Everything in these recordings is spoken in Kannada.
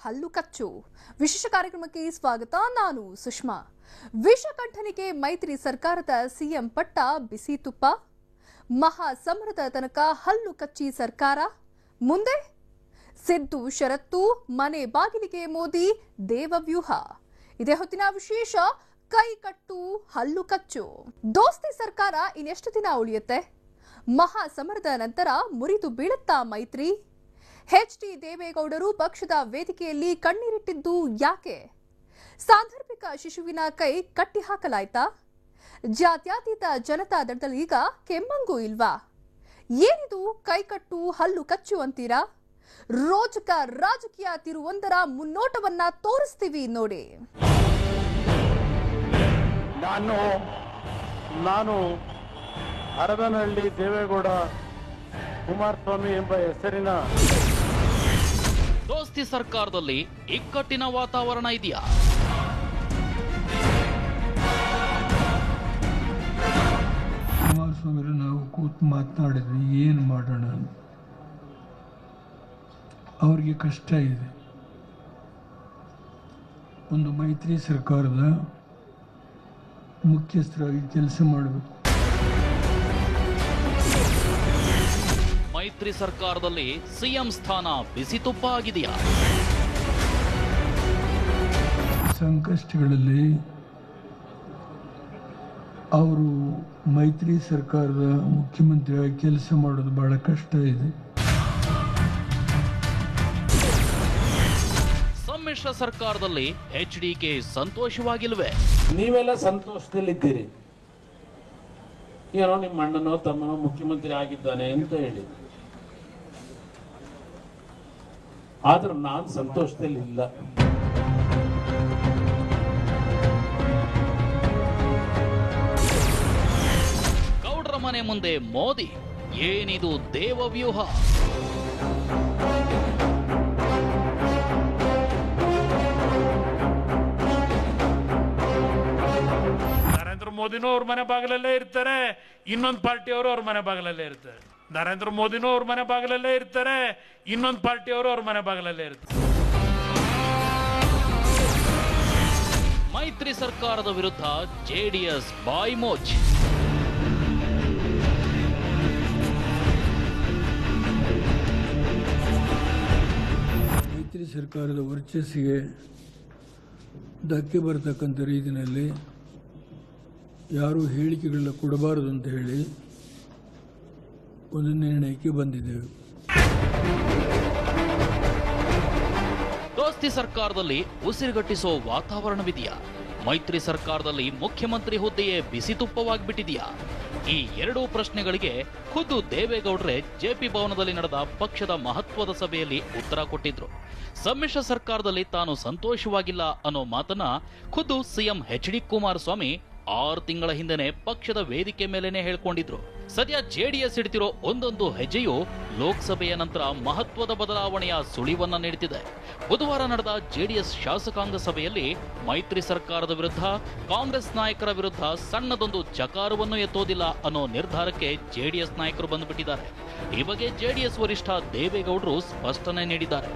ಹಲ್ಲು ಕಚ್ಚು ವಿಶೇಷ ಕಾರ್ಯಕ್ರಮಕ್ಕೆ ಸ್ವಾಗತ. ನಾನು ಸುಷ್ಮಾ. ವಿಷಕಂಠನಿಗೆ ಮೈತ್ರಿ ಸರ್ಕಾರದ ಸಿಎಂ ಪಟ್ಟ ಬಿಸಿ ತುಪ್ಪ. ಮಹಾ ಸಮರದ ತನಕ ಹಲ್ಲು ಕಚ್ಚಿ ಸರ್ಕಾರ. ಮುಂದೆ ಸಿದ್ದು ಷರತ್ತು, ಮನೆ ಬಾಗಿಲಿಗೆ ಮೋದಿ ದೇವವ್ಯೂಹ. ಇದೇ ಹೊತ್ತಿನ ವಿಶೇಷ. ಕೈ ಕಟ್ಟು ಹಲ್ಲು ಕಚ್ಚು. ದೋಸ್ತಿ ಸರ್ಕಾರ ಇನ್ನೆಷ್ಟು ದಿನ ಉಳಿಯುತ್ತೆ? ಮಹಾ ಸಮರದ ನಂತರ ಮುರಿದು ಬೀಳುತ್ತಾ ಮೈತ್ರಿ? ಎಚ್.ಡಿ. ದೇವೇಗೌಡರು ಪಕ್ಷದ ವೇದಿಕೆಯಲ್ಲಿ ಕಣ್ಣೀರಿಟ್ಟಿದ್ದು ಯಾಕೆ? ಸಾಂದರ್ಭಿಕ ಶಿಶುವಿನ ಕೈ ಕಟ್ಟಿ ಹಾಕಲಾಯ್ತಾ? ಜಾತ್ಯತೀತ ಜನತಾ ದಳದಲ್ಲಿ ಈಗ ಕೆಮ್ಮಂಗೂ ಇಲ್ವಾ? ಏನಿದು ಕೈಕಟ್ಟು ಹಲ್ಲು ಕಚ್ಚು ಅಂತೀರಾ? ರೋಚಕ ರಾಜಕೀಯ ತಿರುವೊಂದರ ಮುನ್ನೋಟವನ್ನ ತೋರಿಸ್ತೀವಿ ನೋಡಿ. ನಾನು ಹರದನಹಳ್ಳಿ ದೇವೇಗೌಡ ಕುಮಾರಸ್ವಾಮಿ ಎಂಬ ಹೆಸರಿನ ದೋಸ್ತಿ ಸರ್ಕಾರದಲ್ಲಿ ಇಕ್ಕಟ್ಟಿನ ವಾತಾವರಣ ಇದೆಯಾ? ಕುಮಾರಸ್ವಾಮಿ ನಾವು ಕೂತು ಮಾತನಾಡಿದ್ವಿ, ಏನು ಮಾಡೋಣ, ಅವರಿಗೆ ಕಷ್ಟ ಇದೆ. ಒಂದು ಮೈತ್ರಿ ಸರ್ಕಾರದ ಮುಖ್ಯಸ್ಥರಾಗಿ ಕೆಲಸ ಮಾಡಬೇಕು. ಮೈತ್ರಿ ಸರ್ಕಾರದಲ್ಲಿ ಸಿಎಂ ಸ್ಥಾನ ಬಿಸಿ ತುಪ್ಪ ಆಗಿದೆಯಾ? ಸಂಕಷ್ಟಗಳಲ್ಲಿ ಅವರು ಮೈತ್ರಿ ಸರ್ಕಾರದ ಮುಖ್ಯಮಂತ್ರಿಯಾಗಿ ಕೆಲಸ ಮಾಡೋದು ಬಹಳ ಕಷ್ಟ ಇದೆ. ಸಮ್ಮಿಶ್ರ ಸರ್ಕಾರದಲ್ಲಿ ಎಚ್.ಡಿ.ಕೆ ಸಂತೋಷವಾಗಿಲ್ವೇ? ನೀವೆಲ್ಲ ಸಂತೋಷದಲ್ಲಿದ್ದೀರಿ, ಏನೋ ನಿಮ್ಮ ಅಣ್ಣನೋ ತಮ್ಮನೋ ಮುಖ್ಯಮಂತ್ರಿ ಆಗಿದ್ದಾನೆ ಅಂತ ಹೇಳಿ. ಆದ್ರೂ ನಾನು ಸಂತೋಷದಲ್ಲಿ ಇಲ್ಲ. ಗೌಡ್ರ ಮನೆ ಮುಂದೆ ಮೋದಿ, ಏನಿದು ದೇವವ್ಯೂಹ? ನರೇಂದ್ರ ಮೋದಿನೂ ಅವ್ರ ಮನೆ ಬಾಗಿಲಲ್ಲೇ ಇರ್ತಾರೆ, ಇನ್ನೊಂದು ಪಾರ್ಟಿಯವರು ಅವ್ರ ಮನೆ ಬಾಗಿಲಲ್ಲೇ ಇರ್ತಾರೆ. ನರೇಂದ್ರ ಮೋದಿನೂ ಅವ್ರ ಮನೆ ಬಾಗಿಲಲ್ಲೇ ಇರ್ತಾರೆ, ಇನ್ನೊಂದು ಪಾರ್ಟಿಯವರು ಅವ್ರ ಮನೆ ಬಾಗಿಲಲ್ಲೇ ಇರ್ತಾರೆ. ಮೈತ್ರಿ ಸರ್ಕಾರದ ವಿರುದ್ಧ ಜೆಡಿಎಸ್ ಬಾಯ್ಮೋಚ್. ಮೈತ್ರಿ ಸರ್ಕಾರದ ವರ್ಚಸ್ಸಿಗೆ ಧಕ್ಕೆ ಬರತಕ್ಕಂಥ ರೀತಿಯಲ್ಲಿ ಯಾರೂ ಹೇಳಿಕೆಗಳನ್ನ ಕೊಡಬಾರದು ಅಂತ ಹೇಳಿ ಒಂದು ನಿರ್ಣಯಕ್ಕೆ ಬಂದಿದ್ದೇವೆ. ದೋಸ್ತಿ ಸರ್ಕಾರದಲ್ಲಿ ಉಸಿರುಗಟ್ಟಿಸೋ ವಾತಾವರಣವಿದೆಯಾ? ಮೈತ್ರಿ ಸರ್ಕಾರದಲ್ಲಿ ಮುಖ್ಯಮಂತ್ರಿ ಹುದ್ದೆಯೇ ಬಿಸಿ ತುಪ್ಪವಾಗಿಬಿಟ್ಟಿದೆಯಾ? ಈ ಎರಡೂ ಪ್ರಶ್ನೆಗಳಿಗೆ ಖುದ್ದು ದೇವೇಗೌಡರೇ ಜೆಪಿ ಭವನದಲ್ಲಿ ನಡೆದ ಪಕ್ಷದ ಮಹತ್ವದ ಸಭೆಯಲ್ಲಿ ಉತ್ತರ ಕೊಟ್ಟಿದ್ರು. ಸಮ್ಮಿಶ್ರ ಸರ್ಕಾರದಲ್ಲಿ ತಾನು ಸಂತೋಷವಾಗಿಲ್ಲ ಅನ್ನೋ ಮಾತನ್ನ ಖುದ್ದು ಸಿಎಂ ಎಚ್.ಡಿ. ಕುಮಾರಸ್ವಾಮಿ 6 ತಿಂಗಳ ಹಿಂದೆನೆ ಪಕ್ಷದ ವೇದಿಕೆ ಮೇಲೇನೆ ಹೇಳ್ಕೊಂಡಿದ್ರು. ಸದ್ಯ ಜೆಡಿಎಸ್ ಇಡ್ತಿರೋ ಒಂದೊಂದು ಹೆಜ್ಜೆಯು ಲೋಕಸಭೆಯ ನಂತರ ಮಹತ್ವದ ಬದಲಾವಣೆಯ ಸುಳಿವನ್ನ ನೀಡುತ್ತಿದೆ. ಬುಧವಾರ ನಡೆದ ಜೆಡಿಎಸ್ ಶಾಸಕಾಂಗ ಸಭೆಯಲ್ಲಿ ಮೈತ್ರಿ ಸರ್ಕಾರದ ವಿರುದ್ಧ ಕಾಂಗ್ರೆಸ್ ನಾಯಕರ ವಿರುದ್ಧ ಸಣ್ಣದೊಂದು ಚಕಾರವನ್ನು ಎತ್ತೋದಿಲ್ಲ ಅನ್ನೋ ನಿರ್ಧಾರಕ್ಕೆ ಜೆಡಿಎಸ್ ನಾಯಕರು ಬಂದುಬಿಟ್ಟಿದ್ದಾರೆ. ಈ ಬಗ್ಗೆ ಜೆಡಿಎಸ್ ವರಿಷ್ಠ ದೇವೇಗೌಡರು ಸ್ಪಷ್ಟನೆ ನೀಡಿದ್ದಾರೆ.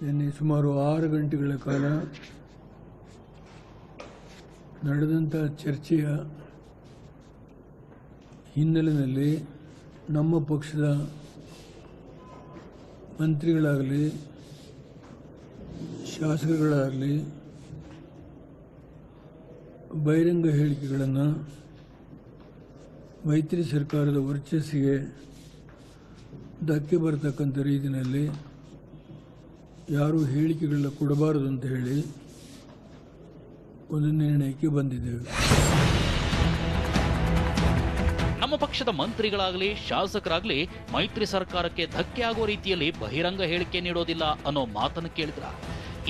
ನಿನ್ನೆ ಸುಮಾರು 6 ಗಂಟೆಗಳ ಕಾಲ ನಡೆದಂಥ ಚರ್ಚೆಯ ಹಿನ್ನೆಲೆಯಲ್ಲಿ ನಮ್ಮ ಪಕ್ಷದ ಮಂತ್ರಿಗಳಾಗಲಿ ಶಾಸಕರುಗಳಾಗಲಿ ಬಹಿರಂಗ ಹೇಳಿಕೆಗಳನ್ನು ಮೈತ್ರಿ ಸರ್ಕಾರದ ವರ್ಚಸ್ಸಿಗೆ ಧಕ್ಕೆ ಬರತಕ್ಕಂಥ ರೀತಿಯಲ್ಲಿ ಯಾರೂ ಹೇಳಿಕೆಗಳನ್ನ ಕೊಡಬಾರದು ಅಂತ ಹೇಳಿ ಒಂದು ನಿರ್ಣಯಕ್ಕೆ ಬಂದಿದ್ದೇವೆ. ನಮ್ಮ ಪಕ್ಷದ ಮಂತ್ರಿಗಳಾಗಲಿ ಶಾಸಕರಾಗಲಿ ಮೈತ್ರಿ ಸರ್ಕಾರಕ್ಕೆ ಧಕ್ಕೆ ಆಗೋ ರೀತಿಯಲ್ಲಿ ಬಹಿರಂಗ ಹೇಳಿಕೆ ನೀಡೋದಿಲ್ಲ ಅನ್ನೋ ಮಾತನ್ನು ಕೇಳಿದ್ರ?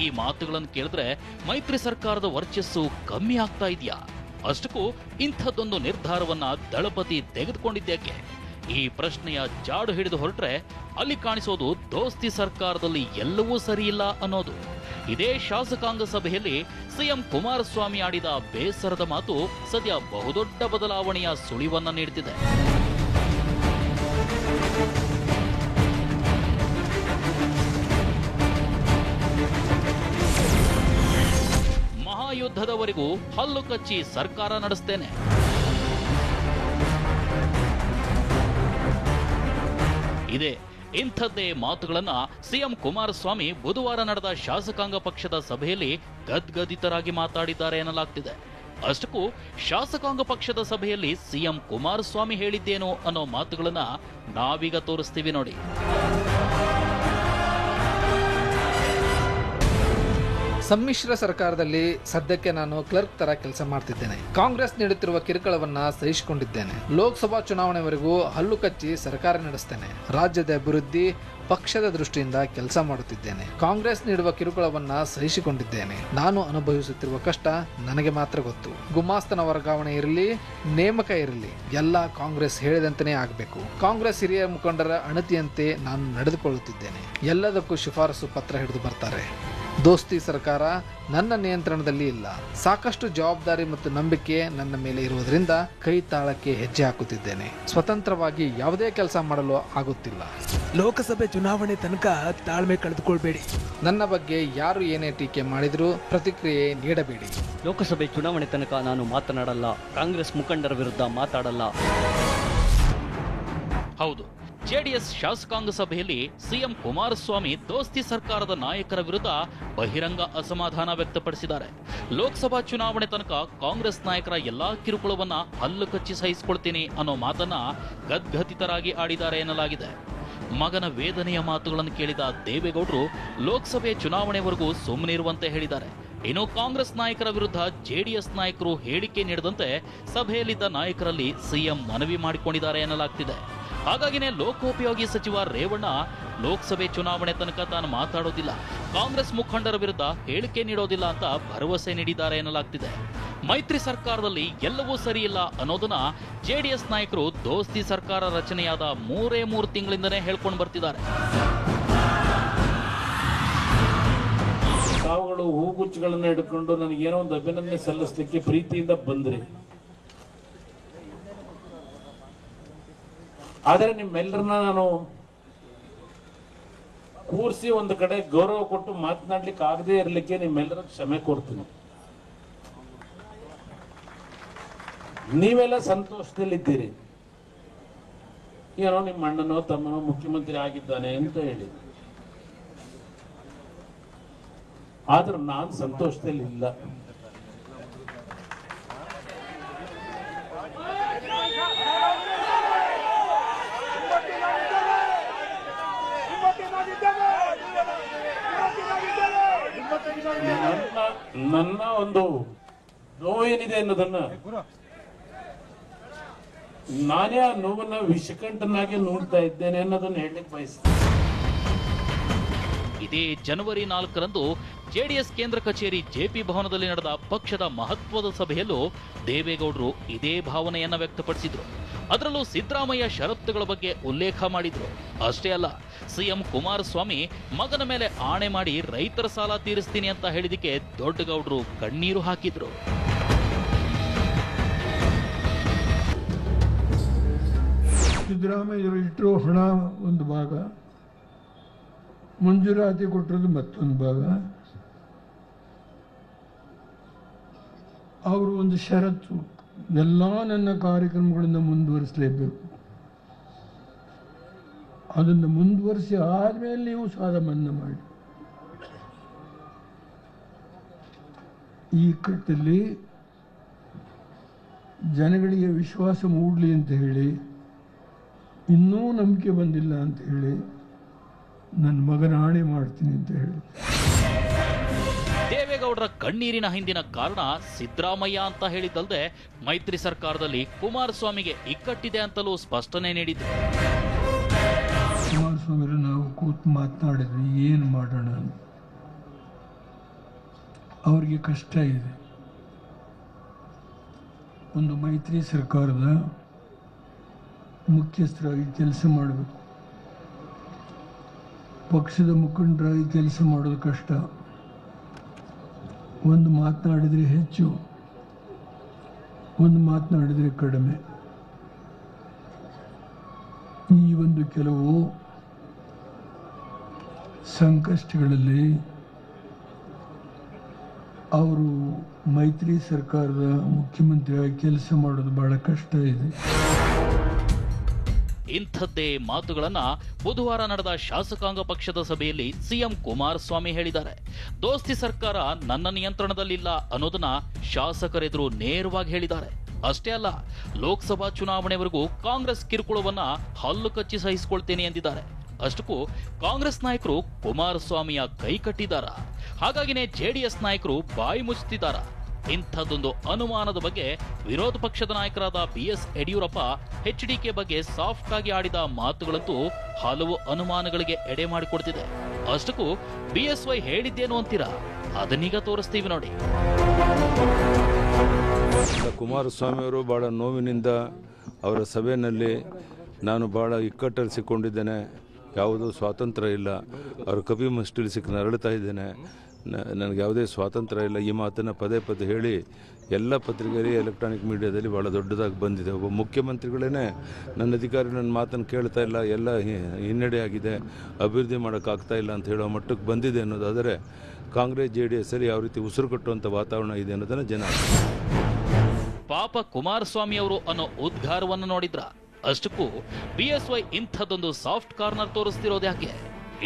ಈ ಮಾತುಗಳನ್ನು ಕೇಳಿದ್ರೆ ಮೈತ್ರಿ ಸರ್ಕಾರದ ವರ್ಚಸ್ಸು ಕಮ್ಮಿ ಆಗ್ತಾ ಇದೆಯಾ? ಅಷ್ಟಕ್ಕೂ ಇಂಥದ್ದೊಂದು ನಿರ್ಧಾರವನ್ನ ದಳಪತಿ ತೆಗೆದುಕೊಂಡಿದ್ದೇಕೆ? ಈ ಪ್ರಶ್ನೆಯ ಜಾಡು ಹಿಡಿದು ಹೊರಟ್ರೆ ಅಲ್ಲಿ ಕಾಣಿಸೋದು ದೋಸ್ತಿ ಸರ್ಕಾರದಲ್ಲಿ ಎಲ್ಲವೂ ಸರಿಯಿಲ್ಲ ಅನ್ನೋದು. ಇದೇ ಶಾಸಕಾಂಗ ಸಭೆಯಲ್ಲಿ ಸಿಎಂ ಕುಮಾರಸ್ವಾಮಿ ಆಡಿದ ಬೇಸರದ ಮಾತು ಸದ್ಯ ಬಹುದೊಡ್ಡ ಬದಲಾವಣೆಯ ಸುಳಿವನ್ನ ನೀಡುತ್ತಿದೆ. ಮಹಾಯುದ್ಧದವರೆಗೂ ಹಲ್ಲು ಕಚ್ಚಿ ಸರ್ಕಾರ ನಡೆಸ್ತೇನೆ. ಇಂಥದ್ದೇ ಮಾತುಗಳನ್ನ ಸಿಎಂ ಕುಮಾರಸ್ವಾಮಿ ಬುಧವಾರ ನಡೆದ ಶಾಸಕಾಂಗ ಪಕ್ಷದ ಸಭೆಯಲ್ಲಿ ಗದ್ಗದಿತರಾಗಿ ಮಾತಾಡಿದ್ದಾರೆ ಎನ್ನಲಾಗ್ತಿದೆ. ಅಷ್ಟಕ್ಕೂ ಶಾಸಕಾಂಗ ಪಕ್ಷದ ಸಭೆಯಲ್ಲಿ ಸಿಎಂ ಕುಮಾರಸ್ವಾಮಿ ಹೇಳಿದ್ದೇನು ಅನ್ನೋ ಮಾತುಗಳನ್ನ ನಾವೀಗ ತೋರಿಸ್ತೀವಿ ನೋಡಿ. ಸಮ್ಮಿಶ್ರ ಸರ್ಕಾರದಲ್ಲಿ ಸದ್ಯಕ್ಕೆ ನಾನು ಕ್ಲರ್ಕ್ ತರ ಕೆಲಸ ಮಾಡ್ತಿದ್ದೇನೆ. ಕಾಂಗ್ರೆಸ್ ನೀಡುತ್ತಿರುವ ಕಿರುಕುಳವನ್ನ ಸಹಿಸಿಕೊಂಡಿದ್ದೇನೆ. ಲೋಕಸಭಾ ಚುನಾವಣೆವರೆಗೂ ಹಲ್ಲು ಕಚ್ಚಿ ಸರ್ಕಾರ ನಡೆಸ್ತೇನೆ. ರಾಜ್ಯದ ಅಭಿವೃದ್ಧಿ ಪಕ್ಷದ ದೃಷ್ಟಿಯಿಂದ ಕೆಲಸ ಮಾಡುತ್ತಿದ್ದೇನೆ. ಕಾಂಗ್ರೆಸ್ ನೀಡುವ ಕಿರುಕುಳವನ್ನ ಸಹಿಸಿಕೊಂಡಿದ್ದೇನೆ. ನಾನು ಅನುಭವಿಸುತ್ತಿರುವ ಕಷ್ಟ ನನಗೆ ಮಾತ್ರ ಗೊತ್ತು. ಗುಮಾಸ್ತನ ವರ್ಗಾವಣೆ ಇರಲಿ, ನೇಮಕ ಇರಲಿ, ಎಲ್ಲ ಕಾಂಗ್ರೆಸ್ ಹೇಳಿದಂತೆಯೇ ಆಗಬೇಕು. ಕಾಂಗ್ರೆಸ್ ಹಿರಿಯ ಮುಖಂಡರ ಅಣತಿಯಂತೆ ನಾನು ನಡೆದುಕೊಳ್ಳುತ್ತಿದ್ದೇನೆ. ಎಲ್ಲದಕ್ಕೂ ಶಿಫಾರಸು ಪತ್ರ ಹಿಡಿದು ಬರ್ತಾರೆ. ದೋಸ್ತಿ ಸರ್ಕಾರ ನನ್ನ ನಿಯಂತ್ರಣದಲ್ಲಿ ಇಲ್ಲ. ಸಾಕಷ್ಟು ಜವಾಬ್ದಾರಿ ಮತ್ತು ನಂಬಿಕೆ ನನ್ನ ಮೇಲೆ ಇರುವುದರಿಂದ ಕೈ ತಾಳಕ್ಕೆ ಹೆಜ್ಜೆ ಹಾಕುತ್ತಿದ್ದೇನೆ. ಸ್ವತಂತ್ರವಾಗಿ ಯಾವುದೇ ಕೆಲಸ ಮಾಡಲು ಆಗುತ್ತಿಲ್ಲ. ಲೋಕಸಭೆ ಚುನಾವಣೆ ತನಕ ತಾಳ್ಮೆ ಕಳೆದುಕೊಳ್ಬೇಡಿ. ನನ್ನ ಬಗ್ಗೆ ಯಾರು ಏನೇ ಟೀಕೆ ಮಾಡಿದರೂ ಪ್ರತಿಕ್ರಿಯೆ ನೀಡಬೇಡಿ. ಲೋಕಸಭೆ ಚುನಾವಣೆ ತನಕ ನಾನು ಮಾತನಾಡಲ್ಲ. ಕಾಂಗ್ರೆಸ್ ಮುಖಂಡರ ವಿರುದ್ಧ ಮಾತಾಡಲ್ಲ. ಹೌದು, ಜೆಡಿಎಸ್ ಶಾಸಕಾಂಗ ಸಭೆಯಲ್ಲಿ ಸಿಎಂ ಕುಮಾರಸ್ವಾಮಿ ದೋಸ್ತಿ ಸರ್ಕಾರದ ನಾಯಕರ ವಿರುದ್ಧ ಬಹಿರಂಗ ಅಸಮಾಧಾನ ವ್ಯಕ್ತಪಡಿಸಿದ್ದಾರೆ. ಲೋಕಸಭಾ ಚುನಾವಣೆ ತನಕ ಕಾಂಗ್ರೆಸ್ ನಾಯಕರ ಎಲ್ಲಾ ಕಿರುಕುಳವನ್ನ ಹಲ್ಲು ಕಚ್ಚಿ ಸಹಿಸಿಕೊಳ್ತೀನಿ ಅನ್ನೋ ಮಾತನ್ನ ಗದ್ಗದಿತರಾಗಿ ಆಡಿದ್ದಾರೆ ಎನ್ನಲಾಗಿದೆ. ಮಗನ ವೇದನೆಯ ಮಾತುಗಳನ್ನು ಕೇಳಿದ ದೇವೇಗೌಡರು ಲೋಕಸಭೆ ಚುನಾವಣೆವರೆಗೂ ಸುಮ್ಮನಿರುವಂತೆ ಹೇಳಿದ್ದಾರೆ. ಇನ್ನು ಕಾಂಗ್ರೆಸ್ ನಾಯಕರ ವಿರುದ್ಧ ಜೆಡಿಎಸ್ ನಾಯಕರು ಹೇಳಿಕೆ ನೀಡದಂತೆ ಸಭೆಯಲ್ಲಿದ್ದ ನಾಯಕರಲ್ಲಿ ಸಿಎಂ ಮನವಿ ಮಾಡಿಕೊಂಡಿದ್ದಾರೆ ಎನ್ನಲಾಗ್ತಿದೆ. ಹಾಗಾಗಿನೇ ಲೋಕೋಪಯೋಗಿ ಸಚಿವ ರೇವಣ್ಣ ಲೋಕಸಭೆ ಚುನಾವಣೆ ತನಕ ತಾನು ಮಾತಾಡೋದಿಲ್ಲ, ಕಾಂಗ್ರೆಸ್ ಮುಖಂಡರ ವಿರುದ್ಧ ಹೇಳಿಕೆ ನೀಡೋದಿಲ್ಲ ಅಂತ ಭರವಸೆ ನೀಡಿದ್ದಾರೆ ಎನ್ನಲಾಗ್ತಿದೆ. ಮೈತ್ರಿ ಸರ್ಕಾರದಲ್ಲಿ ಎಲ್ಲವೂ ಸರಿಯಿಲ್ಲ ಅನ್ನೋದನ್ನ ಜೆಡಿಎಸ್ ನಾಯಕರು ದೋಸ್ತಿ ಸರ್ಕಾರ ರಚನೆಯಾದ 3 ತಿಂಗಳಿಂದನೇ ಹೇಳ್ಕೊಂಡು ಬರ್ತಿದ್ದಾರೆ. ತಾವುಗಳು ಹೂಗುಚ್ಚುಗಳನ್ನ ಹಿಡ್ಕೊಂಡು ನನಗೇನೋ ಒಂದು ಅಭಿನಂದನೆ ಸಲ್ಲಿಸಲಿಕ್ಕೆ ಪ್ರೀತಿಯಿಂದ ಬಂದ್ರಿ. ಆದರೆ ನಿಮ್ಮೆಲ್ಲರನ್ನ ನಾನು ಕೂರಿಸಿ ಒಂದು ಕಡೆ ಗೌರವ ಕೊಟ್ಟು ಮಾತನಾಡ್ಲಿಕ್ಕೆ ಆಗದೆ ಇರಲಿಕ್ಕೆ ನಿಮ್ಮೆಲ್ಲರ ಕ್ಷಮೆ ಕೊಡ್ತೀನಿ. ನೀವೆಲ್ಲ ಸಂತೋಷದಲ್ಲಿದ್ದೀರಿ, ಏನೋ ನಿಮ್ಮ ಅಣ್ಣನೋ ತಮ್ಮನೋ ಮುಖ್ಯಮಂತ್ರಿ ಆಗಿದ್ದಾನೆ ಅಂತ ಹೇಳಿ. ಆದ್ರೂ ನಾನು ಸಂತೋಷದಲ್ಲಿ ಇಲ್ಲ. ನನ್ನ ಒಂದು ನೋವೇನಿದೆ ಅನ್ನೋದನ್ನ ನಾನೇ ಆ ನೋವನ್ನ ವಿಷಕಂಠನಾಗಿ ನೋಡ್ತಾ ಇದ್ದೇನೆ ಅನ್ನೋದನ್ನ ಹೇಳಲಿಕ್ಕೆ ಬಯಸ್ತೇನೆ. ಇದೇ ಜನವರಿ 4ರಂದು ಜೆಡಿಎಸ್ ಕೇಂದ್ರ ಕಚೇರಿ ಜೆಪಿ ಭವನದಲ್ಲಿ ನಡೆದ ಪಕ್ಷದ ಮಹತ್ವದ ಸಭೆಯಲ್ಲೂ ದೇವೇಗೌಡರು ಇದೇ ಭಾವನೆಯನ್ನ ವ್ಯಕ್ತಪಡಿಸಿದ್ರು. ಅದರಲ್ಲೂ ಸಿದ್ದರಾಮಯ್ಯ ಷರತ್ತುಗಳ ಬಗ್ಗೆ ಉಲ್ಲೇಖ ಮಾಡಿದ್ರು. ಅಷ್ಟೇ ಅಲ್ಲ, ಸಿಎಂ ಕುಮಾರಸ್ವಾಮಿ ಮಗನ ಮೇಲೆ ಆಣೆ ಮಾಡಿ ರೈತರ ಸಾಲ ತೀರಿಸ್ತೀನಿ ಅಂತ ಹೇಳಿದಕ್ಕೆ ದೊಡ್ಡಗೌಡರು ಕಣ್ಣೀರು ಹಾಕಿದ್ರು. ಸಿದ್ದರಾಮಯ್ಯರು ಇಟ್ಟಿರೋ ಹಣ ಒಂದು ಭಾಗ, ಮಂಜೂರಾತಿ ಕೊಟ್ಟಿರೋದು ಮತ್ತೊಂದು ಭಾಗ. ಅವರು ಒಂದು ಷರತ್ತು, ಎಲ್ಲ ನನ್ನ ಕಾರ್ಯಕ್ರಮಗಳನ್ನು ಮುಂದುವರಿಸಲೇಬೇಕು, ಅದನ್ನು ಮುಂದುವರಿಸಿ ಆದ್ಮೇಲೆ ನೀವು ಸಾಲ ಮನ್ನಾ ಮಾಡಿ. ಈ ಕಟ್ಟಲ್ಲಿ ಜನಗಳಿಗೆ ವಿಶ್ವಾಸ ಮೂಡಲಿ ಅಂತ ಹೇಳಿ, ಇನ್ನೂ ನಂಬಿಕೆ ಬಂದಿಲ್ಲ ಅಂತ ಹೇಳಿ ನನ್ನ ಮಗನ ಆಣೆ ಮಾಡ್ತೀನಿ ಅಂತ ಹೇಳಿ. ದೇವೇಗೌಡರ ಕಣ್ಣೀರಿನ ಹಿಂದಿನ ಕಾರಣ ಸಿದ್ದರಾಮಯ್ಯ ಅಂತ ಹೇಳಿದ್ದಲ್ಲದೆ ಮೈತ್ರಿ ಸರ್ಕಾರದಲ್ಲಿ ಕುಮಾರಸ್ವಾಮಿಗೆ ಇಕ್ಕಟ್ಟಿದೆ ಅಂತಲೂ ಸ್ಪಷ್ಟನೆ ನೀಡಿದ್ರು. ಕುಮಾರಸ್ವಾಮಿ ನಾವು ಕೂತು ಮಾತನಾಡಿದ್ವಿ, ಏನು ಮಾಡೋಣ, ಅವರಿಗೆ ಕಷ್ಟ ಇದೆ. ಒಂದು ಮೈತ್ರಿ ಸರ್ಕಾರದ ಮುಖ್ಯಸ್ಥರಾಗಿ ಕೆಲಸ ಮಾಡಬೇಕು, ಪಕ್ಷದ ಮುಖಂಡರಾಗಿ ಕೆಲಸ ಮಾಡೋದು ಕಷ್ಟ. ಒಂದು ಮಾತನಾಡಿದರೆ ಹೆಚ್ಚು, ಒಂದು ಮಾತನಾಡಿದರೆ ಕಡಿಮೆ. ಈ ಒಂದು ಕೆಲವು ಸಂಕಷ್ಟಗಳಲ್ಲಿ ಅವರು ಮೈತ್ರಿ ಸರ್ಕಾರದ ಮುಖ್ಯಮಂತ್ರಿಯಾಗಿ ಕೆಲಸ ಮಾಡೋದು ಬಹಳ ಕಷ್ಟ ಇದೆ. ಇಂಥದ್ದೇ ಮಾತುಗಳನ್ನ ಬುಧವಾರ ನಡೆದ ಶಾಸಕಾಂಗ ಪಕ್ಷದ ಸಭೆಯಲ್ಲಿ ಸಿಎಂ ಕುಮಾರಸ್ವಾಮಿ ಹೇಳಿದ್ದಾರೆ. ದೋಸ್ತಿ ಸರ್ಕಾರ ನನ್ನ ನಿಯಂತ್ರಣದಲ್ಲಿಲ್ಲ ಅನ್ನೋದನ್ನ ಶಾಸಕರೆದುರು ನೇರವಾಗಿ ಹೇಳಿದ್ದಾರೆ. ಅಷ್ಟೇ ಅಲ್ಲ, ಲೋಕಸಭಾ ಚುನಾವಣೆವರೆಗೂ ಕಾಂಗ್ರೆಸ್ ಕಿರುಕುಳವನ್ನ ಹಲ್ಲು ಕಚ್ಚಿ ಸಹಿಸಿಕೊಳ್ತೇನೆ ಎಂದಿದ್ದಾರೆ. ಅಷ್ಟಕ್ಕೂ ಕಾಂಗ್ರೆಸ್ ನಾಯಕರು ಕುಮಾರಸ್ವಾಮಿಯ ಕೈ ಕಟ್ಟಿದ್ದಾರ? ಹಾಗಾಗಿನೇ ಜೆಡಿಎಸ್ ನಾಯಕರು ಬಾಯಿ ಮುಚ್ಚುತ್ತಿದ್ದಾರ? ಇಂಥದ್ದೊಂದು ಅನುಮಾನದ ಬಗ್ಗೆ ವಿರೋಧ ಪಕ್ಷದ ನಾಯಕರಾದ ಬಿಎಸ್ ಯಡಿಯೂರಪ್ಪ ಎಚ್ಡಿಕೆ ಬಗ್ಗೆ ಸಾಫ್ಟ್ ಆಗಿ ಆಡಿದ ಮಾತುಗಳಂತೂ ಹಲವು ಅನುಮಾನಗಳಿಗೆ ಎಡೆ ಮಾಡಿಕೊಡ್ತಿದೆ. ಅಷ್ಟಕ್ಕೂ ಬಿಎಸ್ವೈ ಹೇಳಿದ್ದೇನು ಅಂತೀರಾ? ಅದನ್ನೀಗ ತೋರಿಸ್ತೀವಿ ನೋಡಿ. ಕುಮಾರಸ್ವಾಮಿ ಅವರು ಬಹಳ ನೋವಿನಿಂದ ಅವರ ಸಭೆಯಲ್ಲಿ ನಾನು ಬಹಳ ಇಕ್ಕಟ್ಟಲ್ಲಿ ಸಿಕ್ಕೊಂಡಿದ್ದೇನೆ, ಯಾವುದೂ ಸ್ವಾತಂತ್ರ್ಯ ಇಲ್ಲ, ಅವರ ಕಪಿಮುಷ್ಟಿಲಿ ಸಿಕ್ಕಿ ನರಳುತ್ತಾ ಇದ್ದೇನೆ, ನನಗೆ ಯಾವುದೇ ಸ್ವಾತಂತ್ರ್ಯ ಇಲ್ಲ, ಈ ಮಾತನ್ನು ಪದೇ ಪದೇ ಹೇಳಿ ಎಲ್ಲ ಪತ್ರಿಕೆಯಲ್ಲಿ ಎಲೆಕ್ಟ್ರಾನಿಕ್ ಮೀಡಿಯಾದಲ್ಲಿ ಭಾಳ ದೊಡ್ಡದಾಗಿ ಬಂದಿದೆ. ಒಬ್ಬ ಮುಖ್ಯಮಂತ್ರಿಗಳೇ ನನ್ನ ಅಧಿಕಾರಿ ನನ್ನ ಮಾತನ್ನು ಕೇಳ್ತಾ ಇಲ್ಲ, ಎಲ್ಲ ಹಿನ್ನಡೆ ಆಗಿದೆ, ಅಭಿವೃದ್ಧಿ ಮಾಡೋಕ್ಕಾಗ್ತಾ ಇಲ್ಲ ಅಂತ ಹೇಳೋ ಮಟ್ಟಕ್ಕೆ ಬಂದಿದೆ ಅನ್ನೋದಾದರೆ ಕಾಂಗ್ರೆಸ್ JDS ಅಲ್ಲಿ ಯಾವ ರೀತಿ ಉಸಿರು ಕಟ್ಟುವಂಥ ವಾತಾವರಣ ಇದೆ ಅನ್ನೋದನ್ನು ಜನ ಪಾಪ ಕುಮಾರಸ್ವಾಮಿ ಅವರು ಅನ್ನೋ ಉದ್ಗಾರವನ್ನು ನೋಡಿದ್ರ? ಅಷ್ಟಕ್ಕೂ ಬಿಎಸ್ವೈ ಇಂಥದ್ದೊಂದು ಸಾಫ್ಟ್ ಕಾರ್ನರ್ ತೋರಿಸ್ತಿರೋದು ಯಾಕೆ?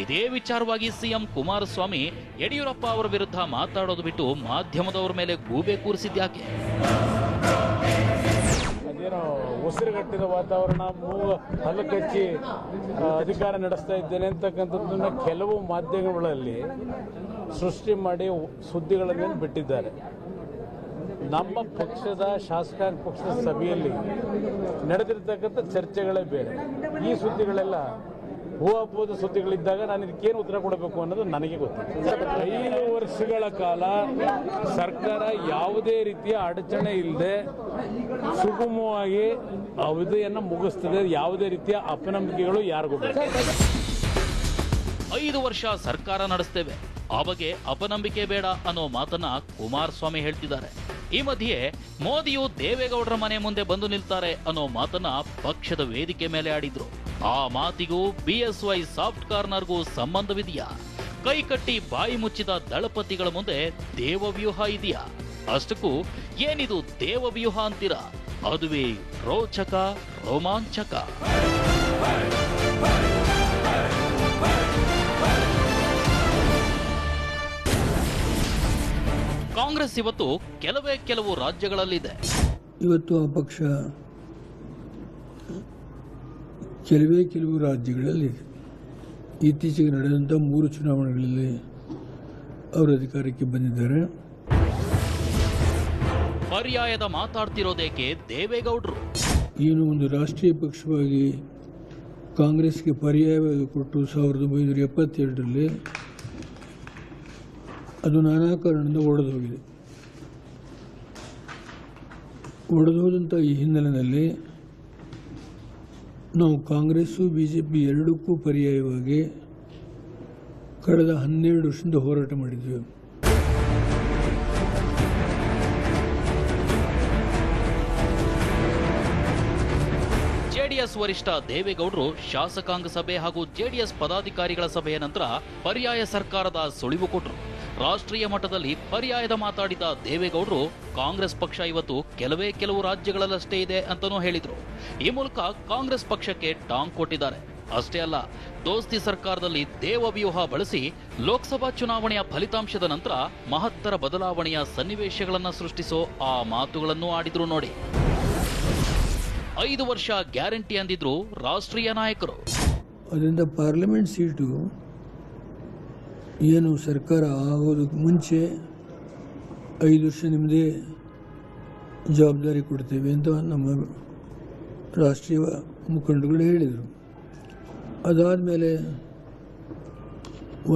ಇದೇ ವಿಚಾರವಾಗಿ ಸಿಎಂ ಕುಮಾರಸ್ವಾಮಿ ಯಡಿಯೂರಪ್ಪ ಅವರ ವಿರುದ್ಧ ಮಾತಾಡೋದು ಬಿಟ್ಟು ಮಾಧ್ಯಮದವರ ಮೇಲೆ ಗೂಬೆ ಕೂರಿಸಿದ್ಯಾಕೆ? ಅದೇನೋ ಉಸಿರುಗಟ್ಟಿದ ವಾತಾವರಣ, ಹಲ್ಲು ಕಚ್ಚಿ ಅಧಿಕಾರ ನಡೆಸ್ತಾ ಇದ್ದೇನೆ ಅಂತಕ್ಕಂಥದ್ದನ್ನ ಕೆಲವು ಮಾಧ್ಯಮಗಳಲ್ಲಿ ಸೃಷ್ಟಿ ಮಾಡಿ ಸುದ್ದಿಗಳನ್ನು ಬಿಟ್ಟಿದ್ದಾರೆ. ನಮ್ಮ ಪಕ್ಷದ ಶಾಸಕಾಂಗ ಪಕ್ಷದ ಸಭೆಯಲ್ಲಿ ನಡೆದಿರ್ತಕ್ಕಂಥ ಚರ್ಚೆಗಳೇ ಬೇರೆ. ಈ ಸುದ್ದಿಗಳೆಲ್ಲ ಹೂವಾಪೂದ ಸುದ್ದಿಗಳಿದ್ದಾಗ ನಾನು ಇದಕ್ಕೇನು ಉತ್ತರ ಕೊಡಬೇಕು ಅನ್ನೋದು ನನಗೆ ಗೊತ್ತಿಲ್ಲ. 5 ವರ್ಷಗಳ ಕಾಲ ಸರ್ಕಾರ ಯಾವುದೇ ರೀತಿಯ ಅಡಚಣೆ ಇಲ್ಲದೆ ಸುಗಮವಾಗಿ ಅವಧಿಯನ್ನು ಮುಗಿಸ್ತದೆ. ಯಾವುದೇ ರೀತಿಯ ಅಪನಂಬಿಕೆಗಳು ಯಾರಿಗೂ ಬೇಡ. 5 ವರ್ಷ ಸರ್ಕಾರ ನಡೆಸ್ತೇವೆ, ಆ ಬಗ್ಗೆ ಅಪನಂಬಿಕೆ ಬೇಡ ಅನ್ನೋ ಮಾತನ್ನ ಕುಮಾರಸ್ವಾಮಿ ಹೇಳ್ತಿದ್ದಾರೆ. ಈ ಮಧ್ಯೆ ಮೋದಿಯು ದೇವೇಗೌಡರ ಮನೆ ಮುಂದೆ ಬಂದು ನಿಲ್ತಾರೆ ಅನ್ನೋ ಮಾತನ್ನ ಪಕ್ಷದ ವೇದಿಕೆ ಮೇಲೆ ಆಡಿದ್ರು. ಆ ಮಾತಿಗೂ ಬಿಎಸ್ವೈ ಸಾಫ್ಟ್ ಕಾರ್ನರ್ಗೂ ಸಂಬಂಧವಿದೆಯಾ? ಕೈ ಕಟ್ಟಿ ಬಾಯಿ ಮುಚ್ಚಿದ ದಳಪತಿಗಳ ಮುಂದೆ ದೇವವ್ಯೂಹ ಇದೆಯಾ? ಅಷ್ಟಕ್ಕೂ ಏನಿದು ದೇವವ್ಯೂಹ ಅಂತೀರಾ? ಅದುವೇ ರೋಚಕ, ರೋಮಾಂಚಕ. ಕಾಂಗ್ರೆಸ್ ಇವತ್ತು ಕೆಲವು ರಾಜ್ಯಗಳಲ್ಲಿದೆ. ಇವತ್ತು ಆ ಪಕ್ಷ ಕೆಲವು ರಾಜ್ಯಗಳಲ್ಲಿದೆ. ಇತ್ತೀಚೆಗೆ ನಡೆದಂಥ 3 ಚುನಾವಣೆಗಳಲ್ಲಿ ಅವರು ಅಧಿಕಾರಕ್ಕೆ ಬಂದಿದ್ದಾರೆ. ಪರ್ಯಾಯದ ಮಾತಾಡ್ತಿರೋದೇಕೆ ದೇವೇಗೌಡರು? ಏನು ಒಂದು ರಾಷ್ಟ್ರೀಯ ಪಕ್ಷವಾಗಿ ಕಾಂಗ್ರೆಸ್ಗೆ ಪರ್ಯಾಯವಾಗಿ ಕೊಟ್ಟು 1972ರಲ್ಲಿ ಅದು ನಾನಾ ಕಾರಣದಿಂದ ಒಡೆದೋಗಿದೆ. ಒಡೆದೋದಂಥ ಈ ಹಿನ್ನೆಲೆಯಲ್ಲಿ ನಾವು ಕಾಂಗ್ರೆಸ್ಸು BJP ಎರಡಕ್ಕೂ ಪರ್ಯಾಯವಾಗಿ ಕಳೆದ 12 ವರ್ಷದಿಂದ ಹೋರಾಟ ಮಾಡಿದ್ವಿ. ಜೆಡಿಎಸ್ ವರಿಷ್ಠ ದೇವೇಗೌಡರು ಶಾಸಕಾಂಗ ಸಭೆ ಹಾಗೂ ಜೆಡಿಎಸ್ ಪದಾಧಿಕಾರಿಗಳ ಸಭೆಯ ನಂತರ ಪರ್ಯಾಯ ಸರ್ಕಾರದ ಸುಳಿವು ಕೊಟ್ಟರು. ರಾಷ್ಟ್ರೀಯ ಮಟ್ಟದಲ್ಲಿ ಪರ್ಯಾಯದ ಮಾತಾಡಿದ ದೇವೇಗೌಡರು ಕಾಂಗ್ರೆಸ್ ಪಕ್ಷ ಇವತ್ತು ಕೆಲವು ರಾಜ್ಯಗಳಲ್ಲಷ್ಟೇ ಇದೆ ಅಂತಾನೂ ಹೇಳಿದ್ರು. ಈ ಮೂಲಕ ಕಾಂಗ್ರೆಸ್ ಪಕ್ಷಕ್ಕೆ ಟಾಂಗ್ ಕೊಟ್ಟಿದ್ದಾರೆ. ಅಷ್ಟೇ ಅಲ್ಲ, ದೋಸ್ತಿ ಸರ್ಕಾರದಲ್ಲಿ ದೇವವ್ಯೂಹ ಬಳಸಿ ಲೋಕಸಭಾ ಚುನಾವಣೆಯ ಫಲಿತಾಂಶದ ನಂತರ ಮಹತ್ತರ ಬದಲಾವಣೆಯ ಸನ್ನಿವೇಶಗಳನ್ನು ಸೃಷ್ಟಿಸೋ ಆ ಮಾತುಗಳನ್ನು ಆಡಿದ್ರು ನೋಡಿ. 5 ವರ್ಷ ಗ್ಯಾರಂಟಿ ಅಂದಿದ್ರು ರಾಷ್ಟ್ರೀಯ ನಾಯಕರು. ಅದರಿಂದ ಪಾರ್ಲಿಮೆಂಟ್ ಸೀಟು ಏನು ಸರ್ಕಾರ ಆಗೋದಕ್ಕೆ ಮುಂಚೆ 5 ವರ್ಷ ನಿಮ್ಮದೇ ಜವಾಬ್ದಾರಿ ಕೊಡ್ತೇವೆ ಅಂತ ನಮ್ಮ ರಾಷ್ಟ್ರೀಯ ಮುಖಂಡಗಳು ಹೇಳಿದರು. ಅದಾದಮೇಲೆ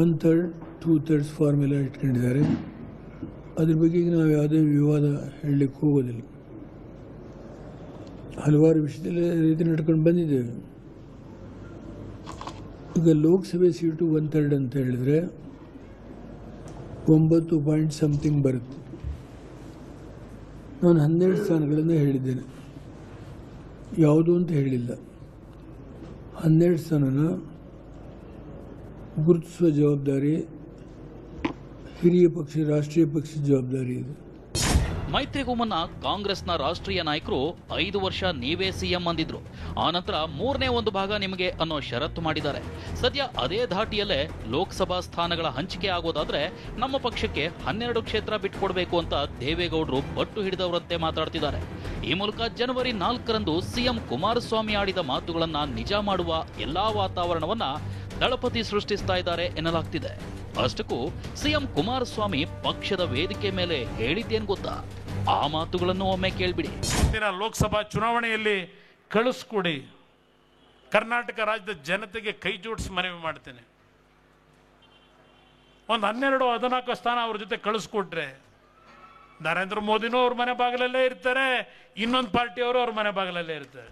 1/3, 2/3 ಫಾರ್ಮುಲಾ ಇಟ್ಕೊಂಡಿದ್ದಾರೆ. ಅದ್ರ ಬಗ್ಗೆ ನಾವು ಯಾವುದೇ ವಿವಾದ ಹೇಳಲಿಕ್ಕೆ ಹೋಗೋದಿಲ್ಲ. ಹಲವಾರು ವಿಷಯದಲ್ಲಿ ರೀತಿ ನಡ್ಕೊಂಡು ಬಂದಿದ್ದೇವೆ. ಈಗ ಲೋಕಸಭೆ ಸೀಟು 1/3 ಅಂತ ಹೇಳಿದರೆ 9 ಪಾಯಿಂಟ್ ಸಮಥಿಂಗ್ ಬರುತ್ತೆ. ನಾನು 12 ಸ್ಥಾನಗಳನ್ನು ಹೇಳಿದ್ದೇನೆ, ಯಾವುದು ಅಂತ ಹೇಳಿಲ್ಲ. 12 ಸ್ಥಾನನ ಗುರುತಿಸುವ ಜವಾಬ್ದಾರಿ ಹಿರಿಯ ಪಕ್ಷ, ರಾಷ್ಟ್ರೀಯ ಪಕ್ಷದ ಜವಾಬ್ದಾರಿ ಇದೆ. ಮೈತ್ರಿಗೂ ಮುನ್ನ ಕಾಂಗ್ರೆಸ್ನ ರಾಷ್ಟ್ರೀಯ ನಾಯಕರು 5 ವರ್ಷ ನೀವೇ ಸಿಎಂ ಅಂದಿದ್ರು. ಆನಂತರ 3ನೇ 1 ಭಾಗ ನಿಮಗೆ ಅನ್ನೋ ಷರತ್ತು ಮಾಡಿದ್ದಾರೆ. ಸದ್ಯ ಅದೇ ಧಾಟಿಯಲ್ಲೇ ಲೋಕಸಭಾ ಸ್ಥಾನಗಳ ಹಂಚಿಕೆ ಆಗೋದಾದ್ರೆ ನಮ್ಮ ಪಕ್ಷಕ್ಕೆ 12 ಕ್ಷೇತ್ರ ಬಿಟ್ಟುಕೊಡ್ಬೇಕು ಅಂತ ದೇವೇಗೌಡರು ಪಟ್ಟು ಹಿಡಿದವರಂತೆ ಮಾತಾಡ್ತಿದ್ದಾರೆ. ಈ ಮೂಲಕ ಜನವರಿ 4ರಂದು ಸಿಎಂ ಕುಮಾರಸ್ವಾಮಿ ಆಡಿದ ಮಾತುಗಳನ್ನ ನಿಜ ಮಾಡುವ ಎಲ್ಲಾ ವಾತಾವರಣವನ್ನ ದಳಪತಿ ಸೃಷ್ಟಿಸ್ತಾ ಇದ್ದಾರೆ ಎನ್ನಲಾಗ್ತಿದೆ. ಅಷ್ಟಕ್ಕೂ ಸಿಎಂ ಕುಮಾರಸ್ವಾಮಿ ಪಕ್ಷದ ವೇದಿಕೆ ಮೇಲೆ ಹೇಳಿದ್ದೇನು ಗೊತ್ತಾ? ಆ ಮಾತುಗಳನ್ನು ಒಮ್ಮೆ ಕೇಳ್ಬಿಡಿ. ಮುಂದಿನ ಲೋಕಸಭಾ ಚುನಾವಣೆಯಲ್ಲಿ ಕಳಿಸ್ಕೊಡಿ, ಕರ್ನಾಟಕ ರಾಜ್ಯದ ಜನತೆಗೆ ಕೈ ಜೋಡಿಸಿ ಮನವಿ ಮಾಡ್ತೇನೆ. ಒಂದು 12-14 ಸ್ಥಾನ ಅವ್ರ ಜೊತೆ ಕಳಿಸ್ಕೊಟ್ರೆ ನರೇಂದ್ರ ಮೋದಿನೂ ಅವ್ರ ಮನೆ ಬಾಗಿಲಲ್ಲೇ ಇರ್ತಾರೆ, ಇನ್ನೊಂದು ಪಾರ್ಟಿಯವರು ಅವ್ರ ಮನೆ ಬಾಗಿಲಲ್ಲೇ ಇರ್ತಾರೆ.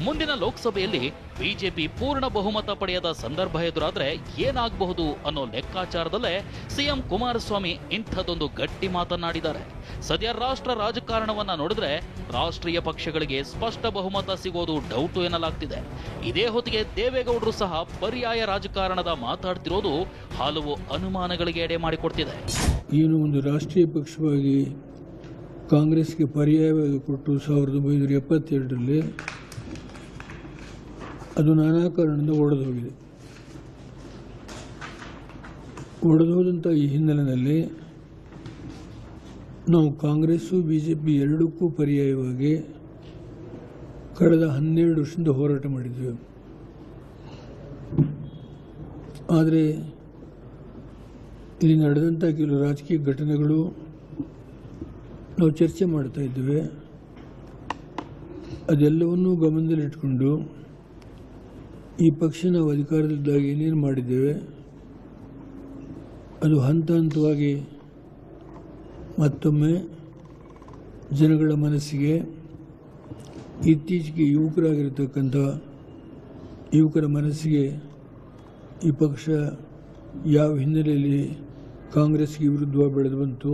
ಮುಂದಿನ ಲೋಕಸಭೆಯಲ್ಲಿ ಬಿಜೆಪಿ ಪೂರ್ಣ ಬಹುಮತ ಪಡೆಯದ ಸಂದರ್ಭ ಎದುರಾದ್ರೆ ಏನಾಗಬಹುದು ಅನ್ನೋ ಲೆಕ್ಕಾಚಾರದಲ್ಲೇ ಸಿಎಂ ಕುಮಾರಸ್ವಾಮಿ ಇಂಥದ್ದೊಂದು ಗಟ್ಟಿ ಮಾತನಾಡಿದ್ದಾರೆ. ಸದ್ಯ ರಾಷ್ಟ್ರ ರಾಜಕಾರಣವನ್ನ ನೋಡಿದ್ರೆ ರಾಷ್ಟ್ರೀಯ ಪಕ್ಷಗಳಿಗೆ ಸ್ಪಷ್ಟ ಬಹುಮತ ಸಿಗೋದು ಡೌಟು ಎನ್ನಲಾಗ್ತಿದೆ. ಇದೇ ಹೊತ್ತಿಗೆ ದೇವೇಗೌಡರು ಸಹ ಪರ್ಯಾಯ ರಾಜಕಾರಣದ ಮಾತಾಡ್ತಿರೋದು ಹಲವು ಅನುಮಾನಗಳಿಗೆ ಎಡೆ ಮಾಡಿಕೊಡ್ತಿದೆ. ಏನು ಒಂದು ರಾಷ್ಟ್ರೀಯ ಪಕ್ಷವಾಗಿ ಕಾಂಗ್ರೆಸ್ಗೆ ಪರ್ಯಾಯವಾಗಿ ಕೊಟ್ಟು 1972ರಲ್ಲಿ ಅದು ನಾನಾ ಕಾರಣದಿಂದ ಒಡೆದೋಗಿದೆ. ಒಡೆದೋದಂಥ ಈ ಹಿನ್ನೆಲೆಯಲ್ಲಿ ನಾವು ಕಾಂಗ್ರೆಸ್ಸು ಬಿಜೆಪಿ ಎರಡಕ್ಕೂ ಪರ್ಯಾಯವಾಗಿ ಕಳೆದ 12 ವರ್ಷದಿಂದ ಹೋರಾಟ ಮಾಡಿದ್ವಿ. ಆದರೆ ಇಲ್ಲಿ ನಡೆದಂಥ ಕೆಲವು ರಾಜಕೀಯ ಘಟನೆಗಳು ನಾವು ಚರ್ಚೆ ಮಾಡ್ತಾ ಇದ್ದೇವೆ. ಅದೆಲ್ಲವನ್ನೂ ಗಮನದಲ್ಲಿಟ್ಕೊಂಡು ಈ ಪಕ್ಷ ನಾವು ಅಧಿಕಾರದಲ್ಲಿದ್ದಾಗ ಏನೇನು ಮಾಡಿದ್ದೇವೆ ಅದು ಹಂತ ಹಂತವಾಗಿ ಮತ್ತೊಮ್ಮೆ ಜನಗಳ ಮನಸ್ಸಿಗೆ, ಇತ್ತೀಚೆಗೆ ಯುವಕರಾಗಿರ್ತಕ್ಕಂಥ ಯುವಕರ ಮನಸ್ಸಿಗೆ ಈ ಪಕ್ಷ ಯಾವ ಹಿನ್ನೆಲೆಯಲ್ಲಿ ಕಾಂಗ್ರೆಸ್ಗೆ ವಿರುದ್ಧವಾಗಿ ಬೆಳೆದು ಬಂತು,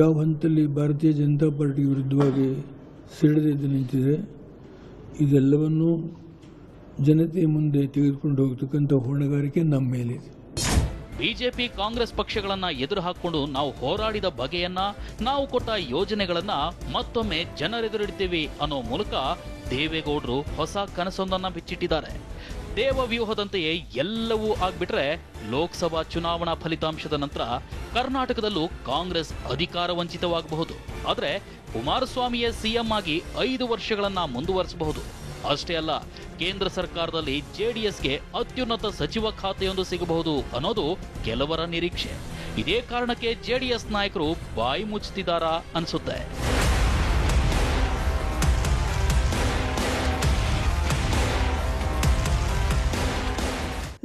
ಯಾವ ಹಂತದಲ್ಲಿ ಭಾರತೀಯ ಜನತಾ ಪಾರ್ಟಿಗೆ ವಿರುದ್ಧವಾಗಿ ಸಿಡಿದೆದ್ದು ನಿಂತಿದೆ, ಇದೆಲ್ಲವನ್ನೂ ಜನತೆ ಮುಂದೆ ತೆಗೆದುಕೊಂಡು ಹೋಗ್ತಕ್ಕಂಥ ಹೊಣೆಗಾರಿಕೆ ನಮ್ಮ ಮೇಲಿದೆ. ಬಿಜೆಪಿ ಕಾಂಗ್ರೆಸ್ ಪಕ್ಷಗಳನ್ನ ಎದುರು ಹಾಕೊಂಡು ನಾವು ಹೋರಾಡಿದ ಬಗೆಯನ್ನ, ನಾವು ಕೊಟ್ಟ ಯೋಜನೆಗಳನ್ನ ಮತ್ತೊಮ್ಮೆ ಜನರೆದುರಿಡ್ತೀವಿ ಅನ್ನೋ ಮೂಲಕ ದೇವೇಗೌಡರು ಹೊಸ ಕನಸೊಂದನ್ನ ಬಿಚ್ಚಿಟ್ಟಿದ್ದಾರೆ. ದೇವವ್ಯೂಹದಂತೆಯೇ ಎಲ್ಲವೂ ಆಗ್ಬಿಟ್ರೆ ಲೋಕಸಭಾ ಚುನಾವಣಾ ಫಲಿತಾಂಶದ ನಂತರ ಕರ್ನಾಟಕದಲ್ಲೂ ಕಾಂಗ್ರೆಸ್ ಅಧಿಕಾರ ವಂಚಿತವಾಗಬಹುದು. ಆದರೆ ಕುಮಾರಸ್ವಾಮಿಯೇ ಸಿಎಂ ಆಗಿ 5 ವರ್ಷಗಳನ್ನ ಮುಂದುವರಿಸಬಹುದು. ಅಷ್ಟೇ ಅಲ್ಲ, ಕೇಂದ್ರ ಸರ್ಕಾರದಲ್ಲಿ ಜೆಡಿಎಸ್ಗೆ ಅತ್ಯುನ್ನತ ಸಚಿವ ಖಾತೆಯೊಂದು ಸಿಗಬಹುದು ಅನ್ನೋದು ಕೆಲವರ ನಿರೀಕ್ಷೆ. ಇದೇ ಕಾರಣಕ್ಕೆ ಜೆಡಿಎಸ್ ನಾಯಕರು ಬಾಯಿ ಮುಚ್ಚುತ್ತಿದ್ದಾರಾ ಅನ್ಸುತ್ತೆ.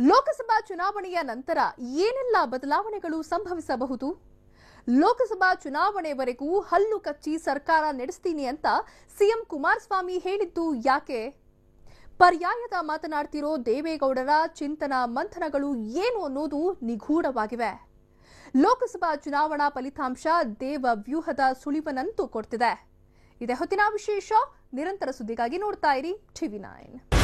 ಲೋಕಸಭಾ ಚುನಾವಣೆಯ ನಂತರ ಏನೆಲ್ಲ ಬದಲಾವಣೆಗಳು ಸಂಭವಿಸಬಹುದು? ಲೋಕಸಭಾ ಚುನಾವಣೆವರೆಗೂ ಹಲ್ಲು ಕಚ್ಚಿ ಸರ್ಕಾರ ನಡೆಸ್ತೀನಿ ಅಂತ ಸಿಎಂ ಕುಮಾರಸ್ವಾಮಿ ಹೇಳಿದ್ದು ಯಾಕೆ? ಪರ್ಯಾಯದ ಮಾತನಾಡ್ತಿರೋ ದೇವೇಗೌಡರ ಚಿಂತನ ಮಂಥನಗಳು ಏನು ಅನ್ನೋದು ನಿಗೂಢವಾಗಿವೆ. ಲೋಕಸಭಾ ಚುನಾವಣಾ ಫಲಿತಾಂಶ ದೇವವ್ಯೂಹದ ಸುಳಿವನ್ನಂತೂ ಕೊಡ್ತಿದೆ. ಇದೇ ಹೊತ್ತಿನ ವಿಶೇಷ. ನಿರಂತರ ಸುದ್ದಿಗಾಗಿ ನೋಡ್ತಾ ಇರಿ TV9.